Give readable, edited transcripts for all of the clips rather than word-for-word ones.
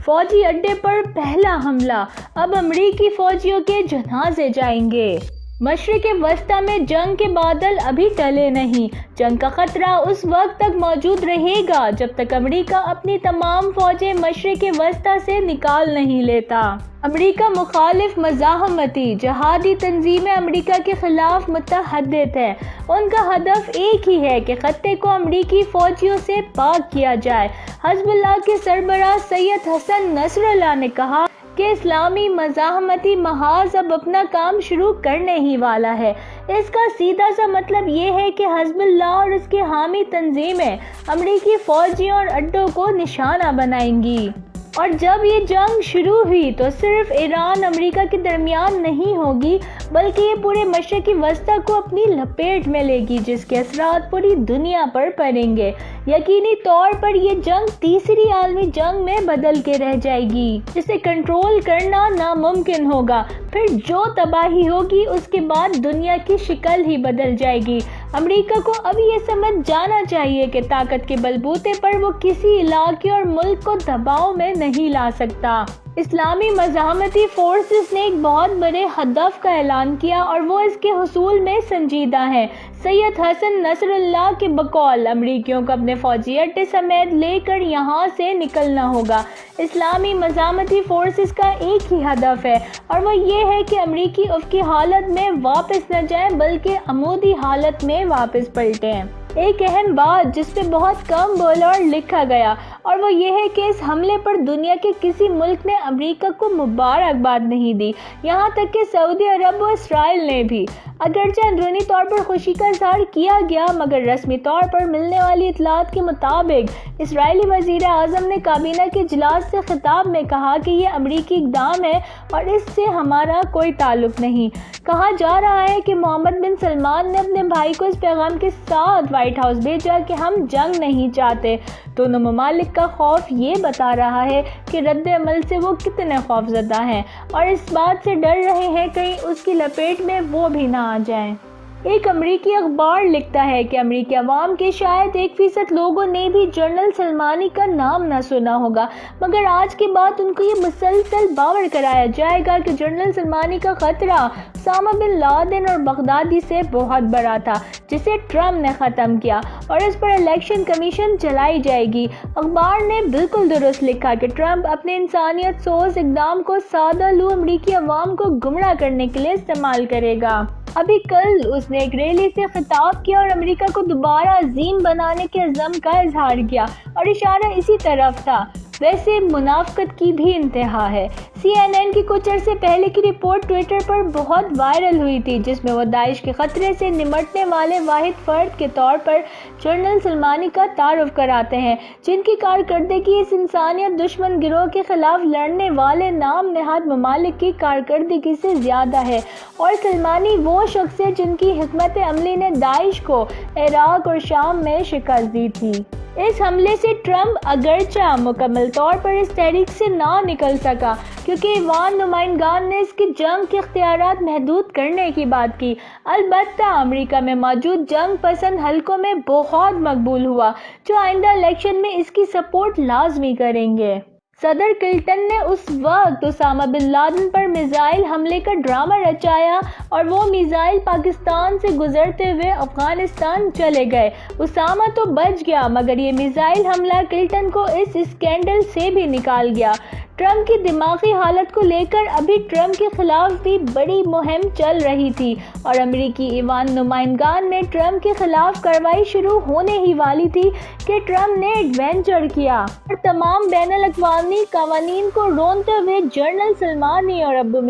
فوجی اڈے پر پہلا حملہ، اب امریکی فوجیوں کے جنازے جائیں گے۔ مشرق وسطیٰ میں جنگ کے بادل ابھی ٹلے نہیں۔ جنگ کا خطرہ اس وقت تک موجود رہے گا جب تک امریکہ اپنی تمام فوجیں مشرق وسطیٰ سے نکال نہیں لیتا۔ امریکہ مخالف مزاحمتی جہادی تنظیمیں امریکہ کے خلاف متحد ہیں۔ ان کا ہدف ایک ہی ہے کہ خطے کو امریکی فوجیوں سے پاک کیا جائے۔ حزب اللہ کے سربراہ سید حسن نصر اللہ نے کہا کہ اسلامی مزاحمتی محاذ اب اپنا کام شروع کرنے ہی والا ہے۔ اس کا سیدھا سا مطلب یہ ہے کہ حزب اللہ اور اس کے حامی تنظیمیں امریکی فوجیوں اور اڈوں کو نشانہ بنائیں گی۔ اور جب یہ جنگ شروع ہوئی تو صرف ایران امریکہ کے درمیان نہیں ہوگی بلکہ یہ پورے مشرق وسطیٰ کو اپنی لپیٹ میں لے گی، جس کے اثرات پوری دنیا پر پڑیں گے۔ یقینی طور پر یہ جنگ تیسری عالمی جنگ میں بدل کے رہ جائے گی جسے کنٹرول کرنا ناممکن ہوگا۔ پھر جو تباہی ہوگی اس کے بعد دنیا کی شکل ہی بدل جائے گی۔ امریکہ کو اب یہ سمجھ جانا چاہیے کہ طاقت کے بلبوتے پر وہ کسی علاقے اور ملک کو دباؤ میں نہیں لا سکتا۔ اسلامی مزاحمتی فورسز نے ایک بہت بڑے ہدف کا اعلان کیا اور وہ اس کے حصول میں سنجیدہ ہیں۔ سید حسن نصر اللہ کے بقول امریکیوں کو اپنے فوجی اڈے سمیت لے کر یہاں سے نکلنا ہوگا۔ اسلامی مزاحمتی فورسز کا ایک ہی ہدف ہے اور وہ یہ ہے کہ امریکی افقی حالت میں واپس نہ جائیں بلکہ عمودی حالت میں واپس پلٹیں۔ ایک اہم بات جس پہ بہت کم بولا اور لکھا گیا اور وہ یہ ہے کہ اس حملے پر دنیا کے کسی ملک نے امریکہ کو مبارکباد نہیں دی، یہاں تک کہ سعودی عرب و اسرائیل نے بھی۔ اگرچہ اندرونی طور پر خوشی کا اظہار کیا گیا مگر رسمی طور پر ملنے والی اطلاعات کے مطابق اسرائیلی وزیر اعظم نے کابینہ کے اجلاس سے خطاب میں کہا کہ یہ امریکی اقدام ہے اور اس سے ہمارا کوئی تعلق نہیں۔ کہا جا رہا ہے کہ محمد بن سلمان نے اپنے بھائی کو اس پیغام کے ساتھ وائٹ ہاؤس بھیجا کہ ہم جنگ نہیں چاہتے۔ دونوں ممالک کا خوف یہ بتا رہا ہے کہ رد عمل سے وہ کتنے خوفزدہ ہیں اور اس بات سے ڈر رہے ہیں کہیں اس کی لپیٹ میں وہ بھی نہ آ جائیں۔ ایک امریکی اخبار لکھتا ہے کہ امریکی عوام کے شاید 1% لوگوں نے بھی جنرل سلمانی کا نام نہ سنا ہوگا مگر آج کے بعد ان کو یہ مسلسل باور کرایا جائے گا کہ جنرل سلمانی کا خطرہ اسامہ بن لادن اور بغدادی سے بہت بڑا تھا جسے ٹرمپ نے ختم کیا اور اس پر الیکشن کمیشن چلائی جائے گی۔ اخبار نے بالکل درست لکھا کہ ٹرمپ اپنے انسانیت سوز اقدام کو سادہ لو امریکی عوام کو گمراہ کرنے کے لیے استعمال کرے گا۔ ابھی کل اس نے ایک ریلی سے خطاب کیا اور امریکہ کو دوبارہ عظیم بنانے کے عزم کا اظہار کیا اور اشارہ اسی طرف تھا۔ ویسے منافقت کی بھی انتہا ہے۔ CNN کی کچھ عرصے پہلے کی رپورٹ ٹویٹر پر بہت وائرل ہوئی تھی جس میں وہ داعش کے خطرے سے نمٹنے والے واحد فرد کے طور پر جنرل سلمانی کا تعارف کراتے ہیں جن کی کارکردگی اس انسانیت دشمن گروہ کے خلاف لڑنے والے نام نہاد ممالک کی کارکردگی سے زیادہ ہے اور سلمانی وہ شخص ہے جن کی حکمت عملی نے داعش کو عراق اور شام میں شکست دی تھی۔ اس حملے سے ٹرمپ اگرچہ مکمل طور پر اس تحریک سے نہ نکل سکا کیونکہ ایوان نمائندگان نے اس کی جنگ کے اختیارات محدود کرنے کی بات کی، البتہ امریکہ میں موجود جنگ پسند حلقوں میں بہت مقبول ہوا جو آئندہ الیکشن میں اس کی سپورٹ لازمی کریں گے۔ صدر کلنٹن نے اس وقت اسامہ بن لادن پر میزائل حملے کا ڈرامہ رچایا اور وہ میزائل پاکستان سے گزرتے ہوئے افغانستان چلے گئے۔ اسامہ تو بچ گیا مگر یہ میزائل حملہ کلنٹن کو اس اسکینڈل سے بھی نکال گیا۔ ٹرمپ کی دماغی حالت کو لے کر ابھی ٹرمپ کے خلاف بھی بڑی مہم چل رہی تھی اور امریکی ایوان نمائندگان میں ٹرمپ کے خلاف کارروائی شروع ہونے ہی والی تھی کہ ٹرمپ نے ایڈوینچر کیا اور تمام بین الاقوامی قوانین کو رونتے ہوئے جنرل سلمانی اور ابو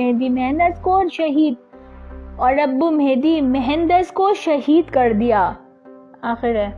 مہدی مہندس کو شہید کر دیا۔ آخر ہے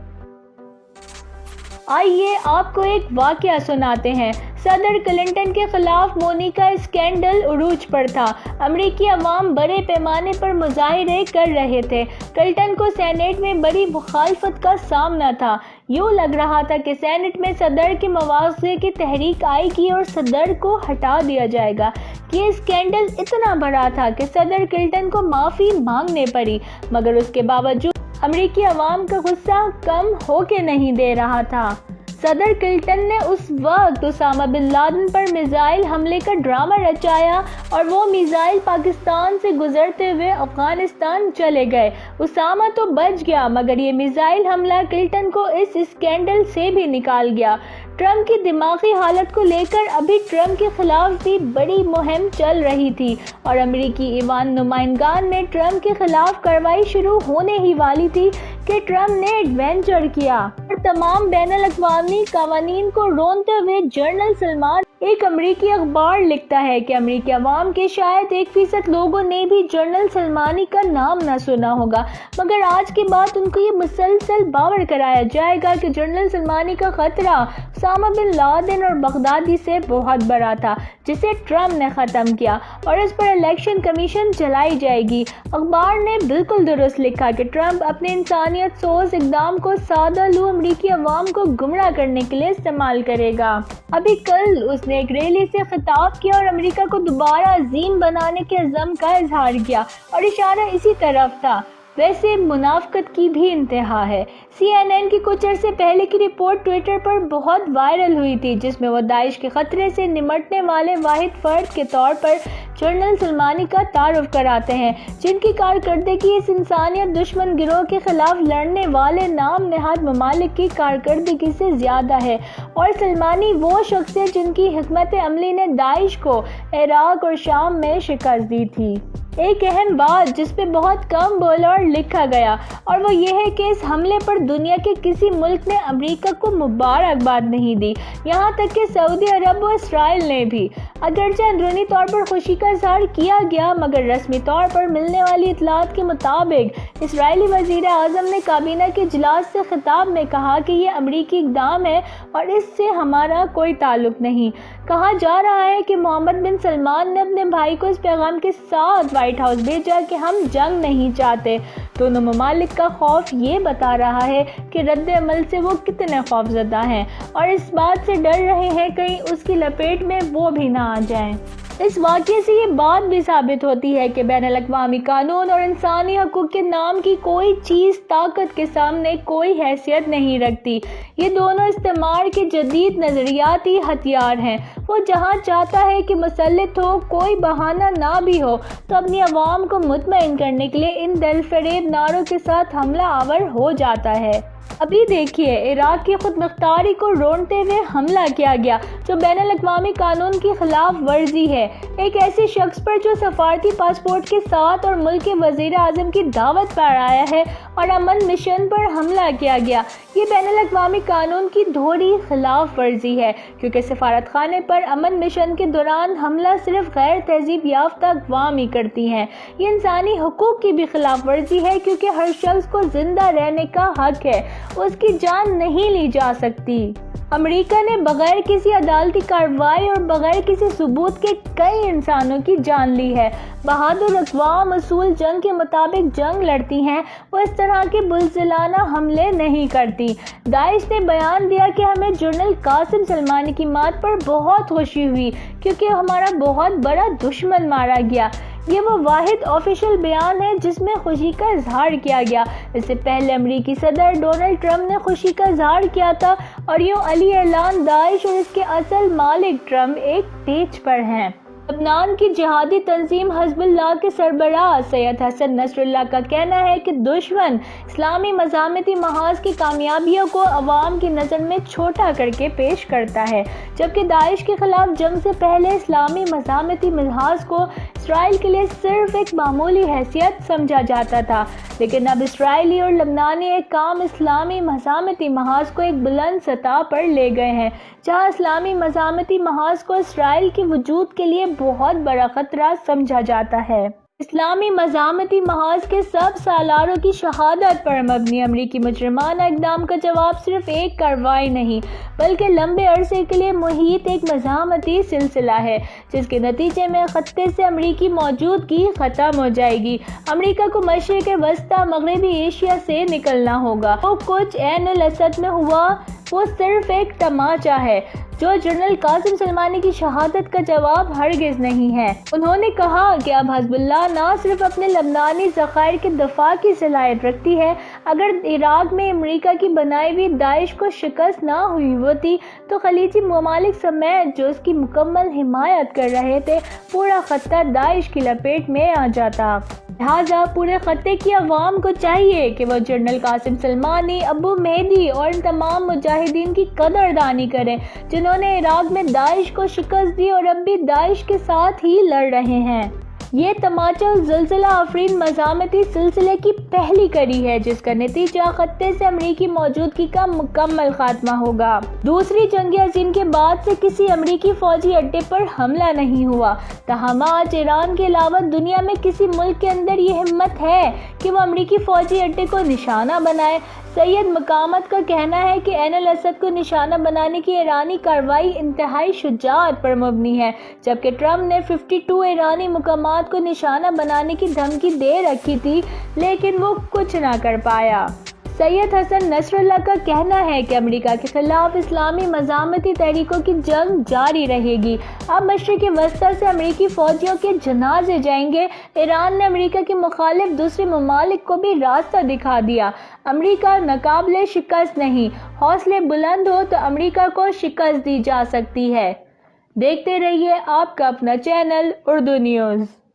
آئیے آپ کو ایک واقعہ سناتے ہیں۔ صدر کلنٹن کے خلاف مونیکا اسکینڈل عروج پر تھا۔ امریکی عوام بڑے پیمانے پر مظاہرے کر رہے تھے۔ کلنٹن کو سینیٹ میں بڑی مخالفت کا سامنا تھا۔ یوں لگ رہا تھا کہ سینیٹ میں صدر کے مواخذے کی تحریک آئے گی اور صدر کو ہٹا دیا جائے گا۔ یہ اسکینڈل اتنا بڑا تھا کہ صدر کلنٹن کو معافی مانگنے پڑی مگر اس کے باوجود امریکی عوام کا غصہ کم ہو کے نہیں دے رہا تھا۔ صدر کلنٹن نے اس وقت اسامہ بن لادن پر میزائل حملے کا ڈرامہ رچایا اور وہ میزائل پاکستان سے گزرتے ہوئے افغانستان چلے گئے۔ اسامہ تو بچ گیا مگر یہ میزائل حملہ کلنٹن کو اس اسکینڈل سے بھی نکال گیا۔ ٹرمپ کی دماغی حالت کو لے کر ابھی ٹرمپ کے خلاف بھی بڑی مہم چل رہی تھی اور امریکی ایوان نمائندگان میں ٹرمپ کے خلاف کارروائی شروع ہونے ہی والی تھی کہ ٹرمپ نے ایڈوینچر کیا اور تمام بین الاقوامی قوانین کو رونتے ہوئے جنرل سلمان۔ ایک امریکی اخبار لکھتا ہے کہ امریکی عوام کے شاید 1% لوگوں نے بھی جنرل سلمانی کا نام نہ سنا ہوگا، مگر آج کے بعد ان کو یہ مسلسل باور کرایا جائے گا کہ جنرل سلمانی کا خطرہ اسامہ بن لادن اور بغدادی سے بہت بڑا تھا جسے ٹرمپ نے ختم کیا اور اس پر الیکشن کمیشن چلائی جائے گی۔ اخبار نے بالکل درست لکھا کہ ٹرمپ اپنے انسانیت سوز اقدام کو سادہ لو امریکی عوام کو گمراہ کرنے کے لیے استعمال کرے گا۔ ابھی کل اس نے ایک ریلی سے خطاب کیا اور امریکہ کو دوبارہ عظیم بنانے کے عزم کا اظہار کیا اور اشارہ اسی طرف تھا۔ ویسے منافقت کی بھی انتہا ہے۔ CNN کی کچھ عرصے پہلے کی رپورٹ ٹویٹر پر بہت وائرل ہوئی تھی جس میں وہ داعش کے خطرے سے نمٹنے والے واحد فرد کے طور پر جنرل سلمانی کا تعارف کراتے ہیں، جن کی کارکردگی اس انسانیت دشمن گروہ کے خلاف لڑنے والے نام نہاد ممالک کی کارکردگی سے زیادہ ہے، اور سلمانی وہ شخص ہے جن کی حکمت عملی نے داعش کو عراق اور شام میں شکست دی تھی۔ ایک اہم بات جس پہ بہت کم بولا اور لکھا گیا اور وہ یہ ہے کہ اس حملے پر دنیا کے کسی ملک نے امریکہ کو مبارکباد نہیں دی، یہاں تک کہ سعودی عرب و اسرائیل نے بھی۔ اگرچہ اندرونی طور پر خوشی کا اظہار کیا گیا مگر رسمی طور پر ملنے والی اطلاعات کے مطابق اسرائیلی وزیر اعظم نے کابینہ کے اجلاس سے خطاب میں کہا کہ یہ امریکی اقدام ہے اور اس سے ہمارا کوئی تعلق نہیں۔ کہا جا رہا ہے کہ محمد بن سلمان نے اپنے بھائی کو اس پیغام کے ساتھ وائٹ ہاؤس بھیجا کہ ہم جنگ نہیں چاہتے۔ دونوں ممالک کا خوف یہ بتا رہا ہے کہ رد عمل سے وہ کتنے خوفزدہ ہیں اور اس بات سے ڈر رہے ہیں کہیں اس کی لپیٹ میں وہ بھی نہ آ جائیں۔ اس واقعے سے یہ بات بھی ثابت ہوتی ہے کہ بین الاقوامی قانون اور انسانی حقوق کے نام کی کوئی چیز طاقت کے سامنے کوئی حیثیت نہیں رکھتی۔ یہ دونوں استعمار کے جدید نظریاتی ہتھیار ہیں۔ وہ جہاں چاہتا ہے کہ مسلط ہو، کوئی بہانہ نہ بھی ہو تو اپنی عوام کو مطمئن کرنے کے لیے ان دل فریب نعروں کے ساتھ حملہ آور ہو جاتا ہے۔ ابھی دیکھیے عراق کی خود مختاری کو رونتے ہوئے حملہ کیا گیا جو بین الاقوامی قانون کی خلاف ورزی ہے، ایک ایسے شخص پر جو سفارتی پاسپورٹ کے ساتھ اور ملک کے وزیر اعظم کی دعوت پر آیا ہے، اور امن مشن پر حملہ کیا گیا۔ یہ بین الاقوامی قانون کی دھوری خلاف ورزی ہے کیونکہ سفارت خانے پر امن مشن کے دوران حملہ صرف غیر تہذیب یافتہ اقوام ہی کرتی ہیں۔ یہ انسانی حقوق کی بھی خلاف ورزی ہے کیونکہ ہر شخص کو زندہ رہنے کا حق ہے، اس کی جان نہیں لی جا سکتی۔ امریکہ نے بغیر کسی عدالتی کارروائی اور بغیر کسی ثبوت کے کئی انسانوں کی جان لی ہے۔ بہادر اقوام اصول جنگ کے مطابق جنگ لڑتی ہیں، وہ اس طرح کے بزدلانہ حملے نہیں کرتی۔ داعش نے بیان دیا کہ ہمیں جنرل قاسم سلمانی کی موت پر بہت خوشی ہوئی کیونکہ ہمارا بہت بڑا دشمن مارا گیا۔ یہ وہ واحد آفیشیل بیان ہے جس میں خوشی کا اظہار کیا گیا۔ اس سے پہلے امریکی صدر ڈونلڈ ٹرمپ نے خوشی کا اظہار کیا تھا اور یوں علی اعلان داعش اور اس کے اصل مالک ٹرمپ ایک پیج پر ہیں۔ لبنان کی جہادی تنظیم حزب اللہ کے سربراہ سید حسن نصر اللہ کا کہنا ہے کہ دشمن اسلامی مزاحمتی محاذ کی کامیابیوں کو عوام کی نظر میں چھوٹا کر کے پیش کرتا ہے، جبکہ داعش کے خلاف جنگ سے پہلے اسلامی مزاحمتی محاذ کو اسرائیل کے لیے صرف ایک معمولی حیثیت سمجھا جاتا تھا، لیکن اب اسرائیلی اور لبنانی حکام اسلامی مزاحمتی محاذ کو ایک بلند سطح پر لے گئے ہیں، جہاں اسلامی مزاحمتی محاذ کو اسرائیل کے وجود کے لیے بہت بڑا خطرہ سمجھا جاتا ہے۔ اسلامی مزاحمتی محاذ کے سب سالاروں کی شہادت پر مبنی امریکی مجرمانہ اقدام کا جواب صرف ایک کارروائی نہیں بلکہ لمبے عرصے کے لیے محیط ایک مزاحمتی سلسلہ ہے جس کے نتیجے میں خطے سے امریکی موجودگی ختم ہو جائے گی۔ امریکہ کو مشرق وسطی مغربی ایشیا سے نکلنا ہوگا۔ وہ کچھ عین الاسد میں ہوا وہ صرف ایک تماچا ہے جو جنرل قاسم سلیمانی کی شہادت کا جواب ہرگز نہیں ہے۔ انہوں نے کہا کہ اب حزب اللہ نہ صرف اپنے لبنانی ذخائر کے دفاع کی صلاحیت رکھتی ہے، اگر عراق میں امریکہ کی بنائی ہوئی داعش کو شکست نہ ہوئی ہوتی تو خلیجی ممالک سمیت جو اس کی مکمل حمایت کر رہے تھے پورا خطہ داعش کی لپیٹ میں آ جاتا۔ لہٰذا پورے خطے کی عوام کو چاہیے کہ وہ جنرل قاسم سلیمانی، ابو مہدی اور ان تمام مجاہدین کی قدردانی کریں جنہوں نے عراق میں داعش کو شکست دی اور اب بھی داعش کے ساتھ ہی لڑ رہے ہیں۔ یہ تماچا زلزلہ آفرین مزاحمتی سلسلے کی پہلی کڑی ہے جس کا نتیجہ خطے سے امریکی موجودگی کا مکمل خاتمہ ہوگا۔ دوسری جنگ عظیم کے بعد سے کسی امریکی فوجی اڈے پر حملہ نہیں ہوا، تاہم آج ایران کے علاوہ دنیا میں کسی ملک کے اندر یہ ہمت ہے کہ وہ امریکی فوجی اڈے کو نشانہ بنائے۔ سید مقامت کا کہنا ہے کہ عین الاسد کو نشانہ بنانے کی ایرانی کارروائی انتہائی شجاعت پر مبنی ہے، جبکہ ٹرمپ نے 52 ایرانی مقامات کو نشانہ بنانے کی دھمکی دے رکھی تھی لیکن وہ کچھ نہ کر پایا۔ سید حسن نصر اللہ کا کہنا ہے کہ امریکہ کے خلاف اسلامی مزاحمتی تحریکوں کی جنگ جاری رہے گی۔ اب مشرق وسطی سے امریکی فوجیوں کے جنازے جائیں گے۔ ایران نے امریکہ کے مخالف دوسرے ممالک کو بھی راستہ دکھا دیا۔ امریکہ ناقابل شکست نہیں، حوصلے بلند ہو تو امریکہ کو شکست دی جا سکتی ہے۔ دیکھتے رہیے آپ کا اپنا چینل اردو نیوز۔